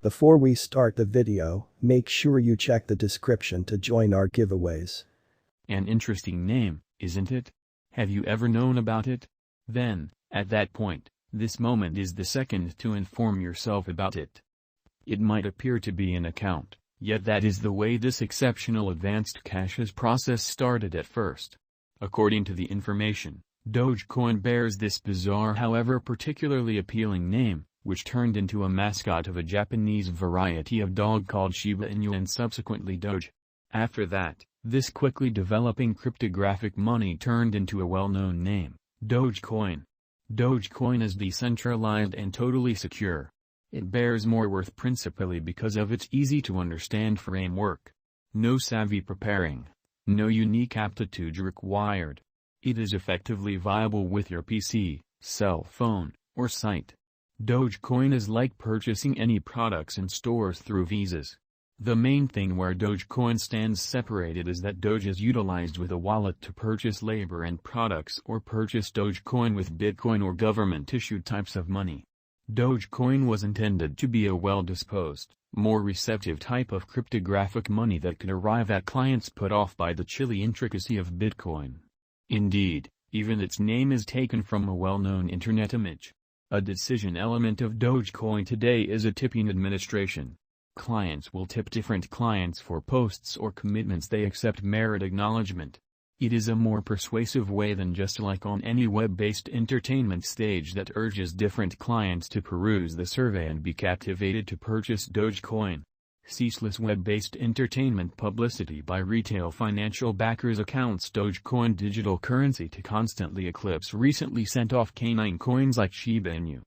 Before we start the video, make sure you check the description to join our giveaways. An interesting name, isn't it? Have you ever known about it? Then, at that point, this moment is the second to inform yourself about it. It might appear to be an account, yet that is the way this exceptional advanced cash's process started at first. According to the information, Dogecoin bears this bizarre however particularly appealing name, which turned into a mascot of a Japanese variety of dog called Shiba Inu and subsequently Doge. After that, this quickly developing cryptographic money turned into a well-known name, Dogecoin. Dogecoin is decentralized and totally secure. It bears more worth principally because of its easy-to-understand framework. No savvy preparing. No unique aptitude required. It is effectively viable with your PC, cell phone, or site. Dogecoin is like purchasing any products in stores through Visas. The main thing where Dogecoin stands separated is that Doge is utilized with a wallet to purchase labor and products or purchase Dogecoin with Bitcoin or government-issued types of money. Dogecoin was intended to be a well-disposed, more receptive type of cryptographic money that could arrive at clients put off by the chilly intricacy of Bitcoin. Indeed, even its name is taken from a well-known internet image. A decision element of Dogecoin today is a tipping administration. Clients will tip different clients for posts or commitments they accept merit acknowledgement. It is a more persuasive way than just like on any web-based entertainment stage that urges different clients to peruse the survey and be captivated to purchase Dogecoin. Ceaseless web-based entertainment publicity by retail financial backers accounts Dogecoin digital currency to constantly eclipse recently sent-off canine coins like Shiba Inu.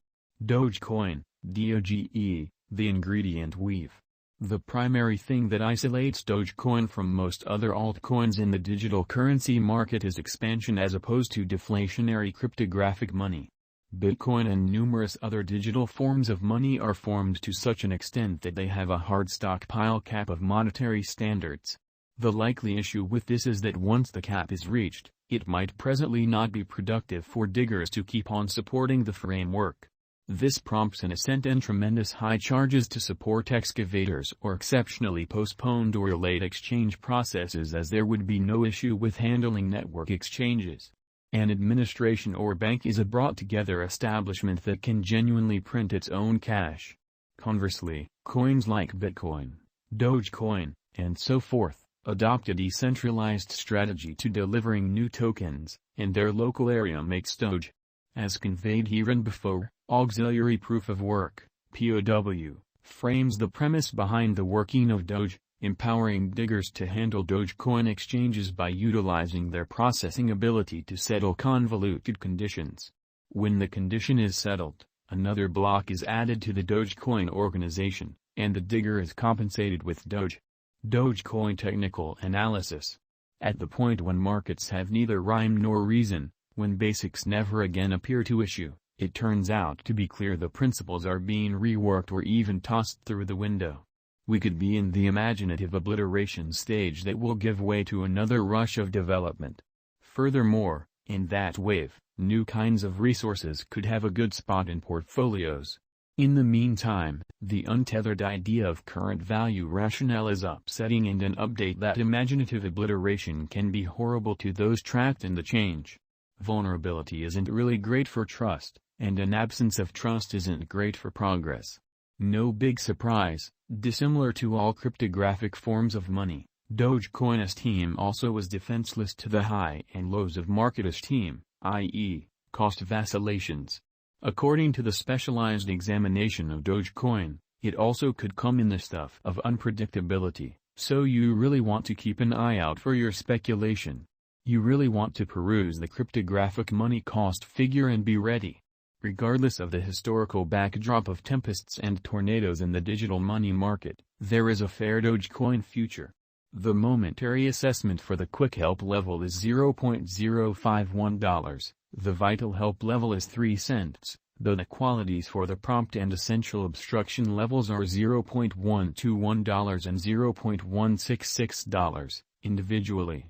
Dogecoin, Doge, the ingredient weave. The primary thing that isolates Dogecoin from most other altcoins in the digital currency market is expansion as opposed to deflationary cryptographic money. Bitcoin and numerous other digital forms of money are formed to such an extent that they have a hard stockpile cap of monetary standards. The likely issue with this is that once the cap is reached, it might presently not be productive for diggers to keep on supporting the framework. This prompts an ascent and tremendous high charges to support excavators or exceptionally postponed or delayed exchange processes, as there would be no issue with handling network exchanges. An administration or bank is a brought-together establishment that can genuinely print its own cash. Conversely, coins like Bitcoin, Dogecoin, and so forth, adopt a decentralized strategy to delivering new tokens, and their local area makes Doge. As conveyed hereinbefore, auxiliary proof of work, POW, frames the premise behind the working of Doge, empowering diggers to handle Dogecoin exchanges by utilizing their processing ability to settle convoluted conditions. When the condition is settled, another block is added to the Dogecoin organization, and the digger is compensated with Doge. Dogecoin technical analysis. At the point when markets have neither rhyme nor reason, when basics never again appear to issue, it turns out to be clear the principles are being reworked or even tossed through the window. We could be in the imaginative obliteration stage that will give way to another rush of development. Furthermore, in that wave, new kinds of resources could have a good spot in portfolios. In the meantime, the untethered idea of current value rationale is upsetting, and an update that imaginative obliteration can be horrible to those trapped in the change. Vulnerability isn't really great for trust, and an absence of trust isn't great for progress. No big surprise, dissimilar to all cryptographic forms of money, Dogecoin esteem also was defenseless to the high and lows of market esteem, i.e., cost vacillations. According to the specialized examination of Dogecoin, it also could come in the stuff of unpredictability, so you really want to keep an eye out for your speculation. You really want to peruse the cryptographic money cost figure and be ready. Regardless of the historical backdrop of tempests and tornadoes in the digital money market, there is a fair Dogecoin future. The momentary assessment for the quick help level is $0.051, the vital help level is 3 cents, though the qualities for the prompt and essential obstruction levels are $0.121 and $0.166, individually.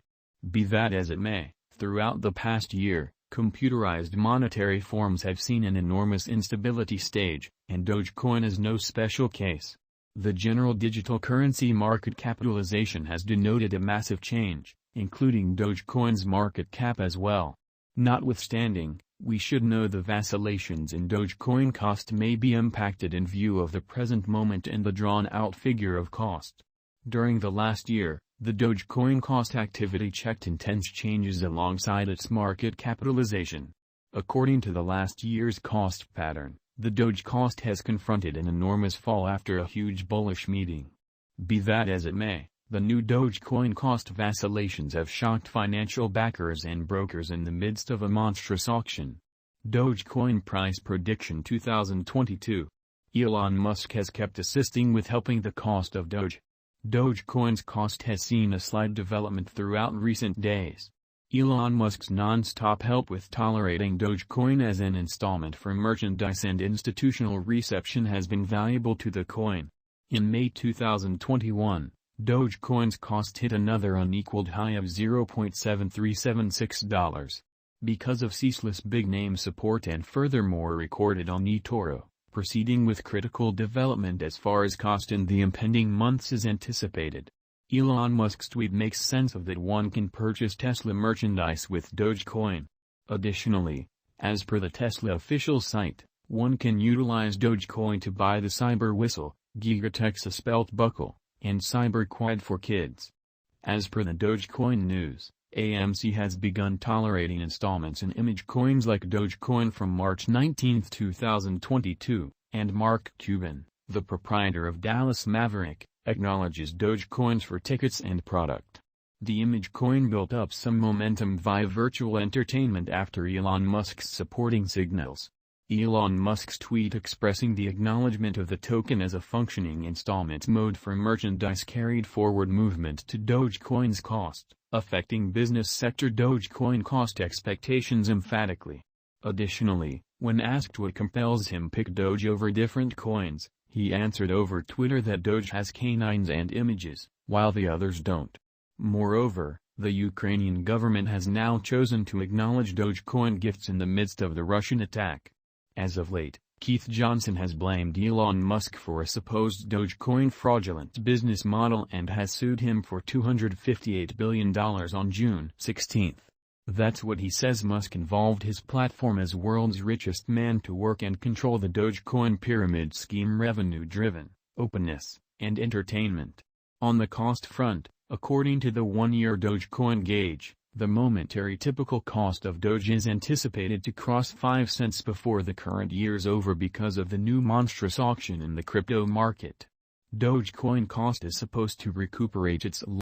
Be that as it may, throughout the past year, computerized monetary forms have seen an enormous instability stage, and Dogecoin is no special case. The general digital currency market capitalization has denoted a massive change, including Dogecoin's market cap as well. Notwithstanding, we should know the vacillations in Dogecoin cost may be impacted in view of the present moment and the drawn-out figure of cost. During the last year, the Dogecoin cost activity checked intense changes alongside its market capitalization. According to the last year's cost pattern, the Doge cost has confronted an enormous fall after a huge bullish meeting. Be that as it may, the new Dogecoin cost vacillations have shocked financial backers and brokers in the midst of a monstrous auction. Dogecoin Price Prediction 2022. Elon Musk has kept assisting with helping the cost of Doge. Dogecoin's cost has seen a slight development throughout recent days. Elon Musk's non-stop help with tolerating Dogecoin as an installment for merchandise and institutional reception has been valuable to the coin. In May 2021, Dogecoin's cost hit another unequaled high of $0.7376. Because of ceaseless big-name support and furthermore recorded on eToro, proceeding with critical development as far as cost in the impending months is anticipated. Elon Musk's tweet makes sense of that one can purchase Tesla merchandise with Dogecoin. Additionally, as per the Tesla official site, one can utilize Dogecoin to buy the Cyber Whistle, Giga Texas belt buckle, and Cyber Quad for kids. As per the Dogecoin news, AMC has begun tolerating installments in image coins like Dogecoin from March 19, 2022, and Mark Cuban, the proprietor of Dallas Maverick, acknowledges Dogecoins for tickets and product. The image coin built up some momentum via virtual entertainment after Elon Musk's supporting signals. Elon Musk's tweet expressing the acknowledgement of the token as a functioning installment mode for merchandise carried forward movement to Dogecoin's cost, affecting business sector Dogecoin cost expectations emphatically. Additionally, when asked what compels him pick Doge over different coins, he answered over Twitter that Doge has canines and images, while the others don't. Moreover, the Ukrainian government has now chosen to acknowledge Dogecoin gifts in the midst of the Russian attack. As of late, Keith Johnson has blamed Elon Musk for a supposed Dogecoin fraudulent business model and has sued him for $258 billion on June 16. That's what he says. Musk involved his platform as world's richest man to work and control the Dogecoin pyramid scheme: revenue-driven, openness, and entertainment. On the cost front, according to the one-year Dogecoin gauge, the momentary typical cost of Doge is anticipated to cross 5 cents before the current year's over because of the new monstrous auction in the crypto market. Dogecoin cost is supposed to recuperate its